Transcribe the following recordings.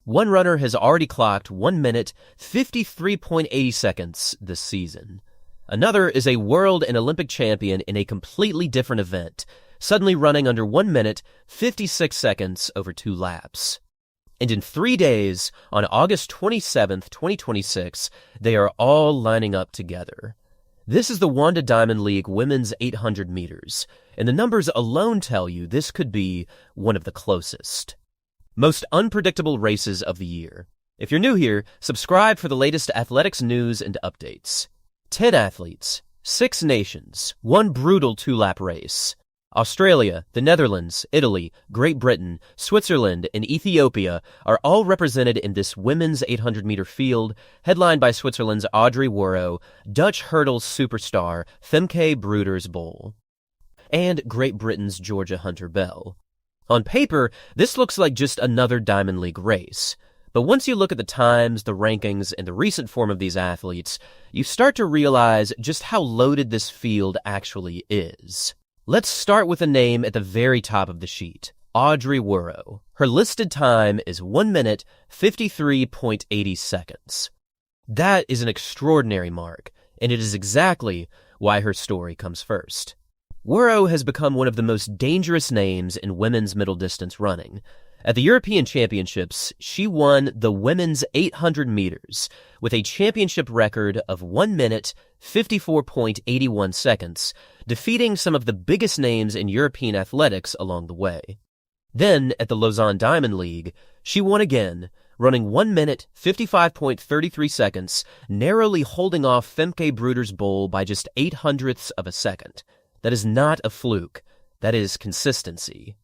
One runner has already clocked 1 minute, 53.80 seconds this season. Another is a world and Olympic champion in a completely different event, suddenly running under 1 minute, 56 seconds over 2 laps. And in 3 days, on August 27th, 2026, they are all lining up together. This is the Wanda Diamond League women's 800 meters, and the numbers alone tell you this could be one of the closest. Most unpredictable races of the year. If you're new here, subscribe for the latest athletics news and updates. 10 athletes, 6 nations, 1 brutal 2-lap race. Australia, the Netherlands, Italy, Great Britain, Switzerland, and Ethiopia are all represented in this women's 800-meter field, headlined by Switzerland's Audrey Werro, Dutch hurdles superstar Femke Broeders-Bol, and Great Britain's Georgia Hunter-Bell. On paper, this looks like just another Diamond League race. But once you look at the times, the rankings, and the recent form of these athletes, you start to realize just how loaded this field actually is. Let's start with a name at the very top of the sheet, Audrey Werro. Her listed time is 1 minute, 53.80 seconds. That is an extraordinary mark, and it is exactly why her story comes first. Werro has become one of the most dangerous names in women's middle distance running. At the European Championships, she won the women's 800 meters with a championship record of 1 minute, 54.81 seconds, defeating some of the biggest names in European athletics along the way. Then, at the Lausanne Diamond League, she won again, running 1 minute, 55.33 seconds, narrowly holding off Femke Broeders-Bol by just 0.08 of a second. That is not a fluke. That is consistency.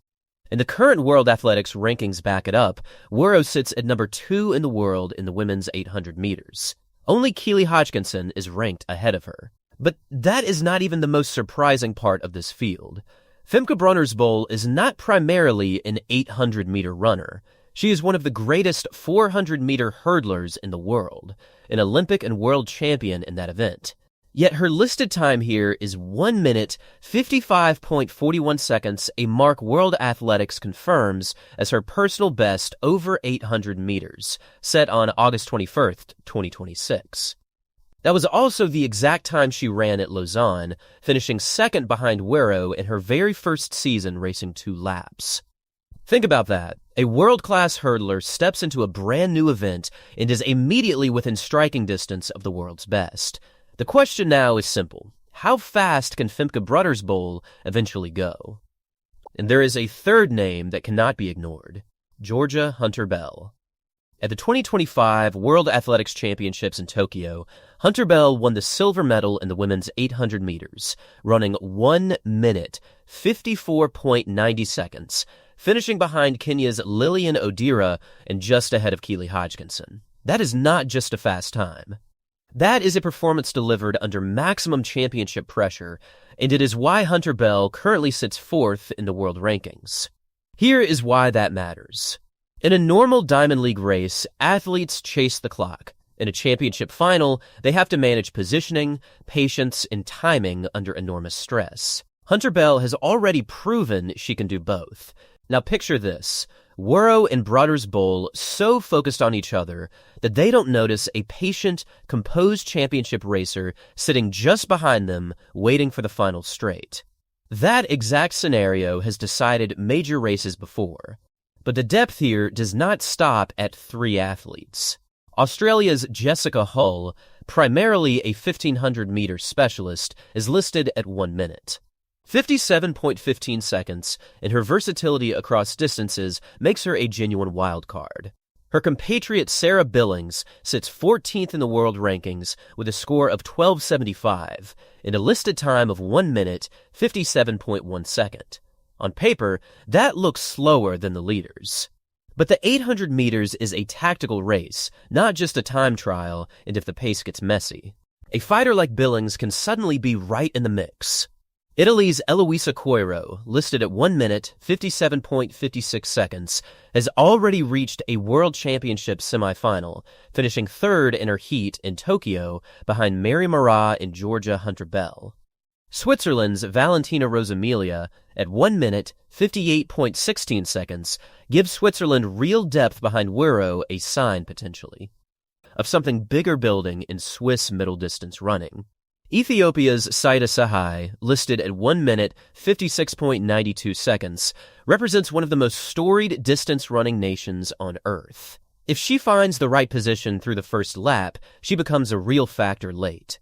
And the current World Athletics rankings back it up. Werro sits at number 2 in the world in the women's 800 meters. Only Keely Hodgkinson is ranked ahead of her. But that is not even the most surprising part of this field. Femke Broeders-Bol is not primarily an 800-meter runner. She is one of the greatest 400-meter hurdlers in the world, an Olympic and world champion in that event. Yet her listed time here is 1 minute, 55.41 seconds, a mark World Athletics confirms as her personal best over 800 meters, set on August 21st, 2026. That was also the exact time she ran at Lausanne, finishing second behind Werro in her very first season racing 2 laps. Think about that. A world-class hurdler steps into a brand new event and is immediately within striking distance of the world's best. The question now is simple. How fast can Femke Broeders-Bol eventually go? And there is a third name that cannot be ignored, Georgia Hunter-Bell. At the 2025 World Athletics Championships in Tokyo, Hunter-Bell won the silver medal in the women's 800 meters, running 1 minute, 54.90 seconds, finishing behind Kenya's Lilian Odira and just ahead of Keely Hodgkinson. That is not just a fast time. That is a performance delivered under maximum championship pressure, and it is why Hunter-Bell currently sits 4th in the world rankings. Here is why that matters. In a normal Diamond League race, athletes chase the clock. In a championship final, they have to manage positioning, patience, and timing under enormous stress. Hunter-Bell has already proven she can do both. Now picture this. Werro and Broeders-Bol so focused on each other that they don't notice a patient, composed championship racer sitting just behind them, waiting for the final straight. That exact scenario has decided major races before. But the depth here does not stop at 3 athletes. Australia's Jessica Hull, primarily a 1500-meter specialist, is listed at 1 minute. 57.15 seconds, and her versatility across distances makes her a genuine wildcard. Her compatriot Sarah Billings sits 14th in the world rankings with a score of 12.75 and a listed time of 1 minute, 57.1 second. On paper, that looks slower than the leaders. But the 800 meters is a tactical race, not just a time trial, and if the pace gets messy. A fighter like Billings can suddenly be right in the mix. Italy's Eloisa Coiro, listed at 1 minute, 57.56 seconds, has already reached a World Championship semifinal, finishing 3rd in her heat in Tokyo behind Mary Marat and Georgia Hunter-Bell. Switzerland's Valentina Rosamilia at 1 minute, 58.16 seconds, gives Switzerland real depth behind Werro, a sign, potentially, of something bigger building in Swiss middle distance running. Ethiopia's Saida Sahai, listed at 1 minute, 56.92 seconds, represents one of the most storied distance running nations on Earth. If she finds the right position through the first lap, she becomes a real factor late.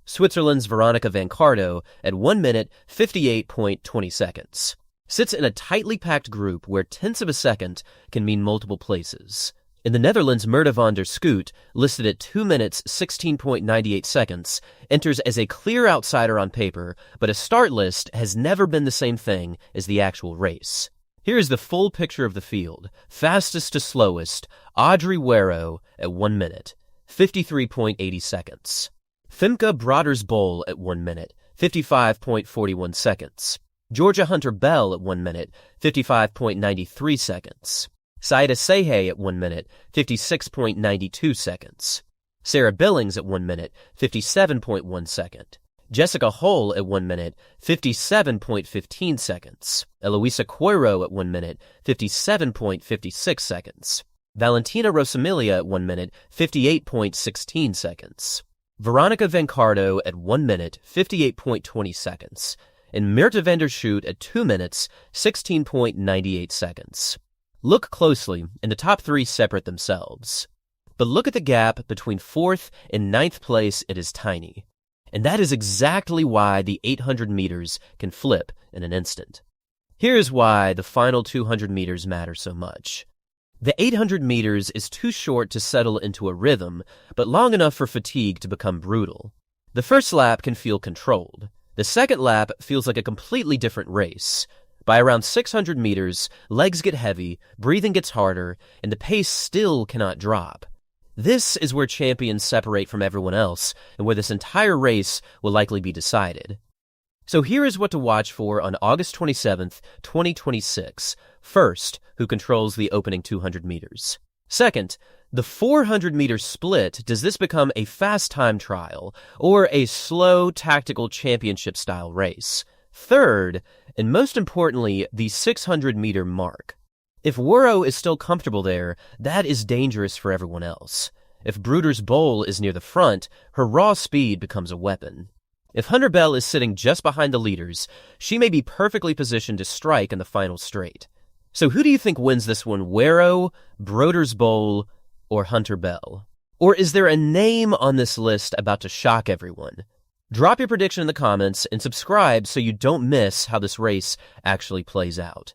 Switzerland's Veronika van Cardo at 1 minute, 58.20 seconds, sits in a tightly packed group where tenths of a second can mean multiple places. In the Netherlands, Myrthe van der Scoot, listed at 2 minutes, 16.98 seconds, enters as a clear outsider on paper, but a start list has never been the same thing as the actual race. Here is the full picture of the field. Fastest to slowest, Audrey Werro at 1 minute, 53.80 seconds. Femke Broeders-Bol at 1 minute, 55.41 seconds. Georgia Hunter-Bell at 1 minute, 55.93 seconds. Saida Sehe at 1 minute, 56.92 seconds. Sarah Billings at 1 minute, 57.1 second. Jessica Hull at 1 minute, 57.15 seconds. Eloisa Coiro at 1 minute, 57.56 seconds. Valentina Rosamilia at 1 minute, 58.16 seconds. Veronika van Cardo at 1 minute, 58.20 seconds. And Myrthe van der Scoot at 2 minutes, 16.98 seconds. Look closely, and the top three separate themselves. But look at the gap between 4th and 9th place, it is tiny. And that is exactly why the 800 meters can flip in an instant. Here's why the final 200 meters matter so much. The 800 meters is too short to settle into a rhythm, but long enough for fatigue to become brutal. The first lap can feel controlled. The second lap feels like a completely different race. By around 600 meters, legs get heavy, breathing gets harder, and the pace still cannot drop. This is where champions separate from everyone else, and where this entire race will likely be decided. So here is what to watch for on August 27th, 2026. First, who controls the opening 200 meters. Second, the 400-meter split. Does this become a fast time trial or a slow tactical championship-style race? Third, and most importantly, the 600-meter mark. If Werro is still comfortable there, that is dangerous for everyone else. If Broeders-Bol is near the front, her raw speed becomes a weapon. If Hunter-Bell is sitting just behind the leaders, she may be perfectly positioned to strike in the final straight. So who do you think wins this one, Werro, Broeders-Bol, or Hunter-Bell? Or is there a name on this list about to shock everyone? Drop your prediction in the comments and subscribe so you don't miss how this race actually plays out.